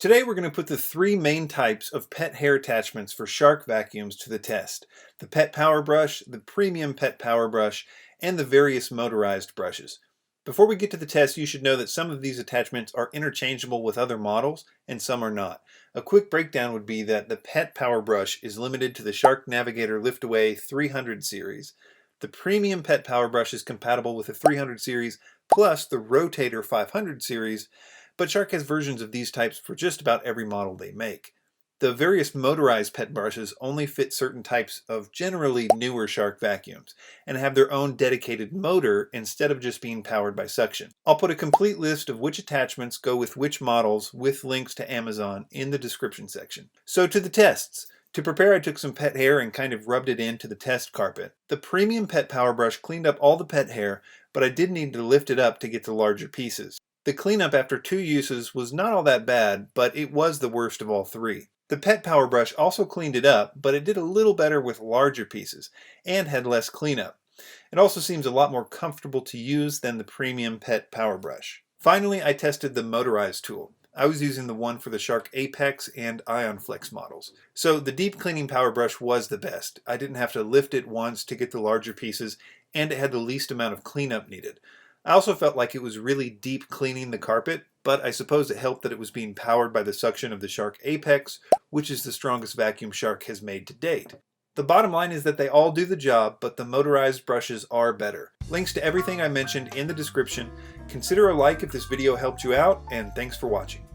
Today we're going to put the three main types of pet hair attachments for shark vacuums to the test: the pet power brush, the premium pet power brush, and the various motorized brushes. Before we get to the test, you should know that some of these attachments are interchangeable with other models and some are not. A quick breakdown would be that the pet power brush is limited to the Shark Navigator Liftaway 300 series. The premium pet power brush is compatible with the 300 series plus the Rotator 500 series, but Shark has versions of these types for just about every model they make. The various motorized pet brushes only fit certain types of generally newer Shark vacuums and have their own dedicated motor instead of just being powered by suction. I'll put a complete list of which attachments go with which models with links to Amazon in the description section. So to the tests. To prepare, I took some pet hair and kind of rubbed it into the test carpet. The premium pet power brush cleaned up all the pet hair, but I did need to lift it up to get the larger pieces. The cleanup after 2 uses was not all that bad, but it was the worst of all 3. The pet power brush also cleaned it up, but it did a little better with larger pieces and had less cleanup. It also seems a lot more comfortable to use than the premium pet power brush. Finally, I tested the motorized tool. I was using the one for the Shark Apex and Ion Flex models. So the deep cleaning power brush was the best. I didn't have to lift it once to get the larger pieces, and it had the least amount of cleanup needed. I also felt like it was really deep cleaning the carpet, but I suppose it helped that it was being powered by the suction of the Shark Apex, which is the strongest vacuum Shark has made to date. The bottom line is that they all do the job, but the motorized brushes are better. Links to everything I mentioned in the description. Consider a like if this video helped you out, and thanks for watching.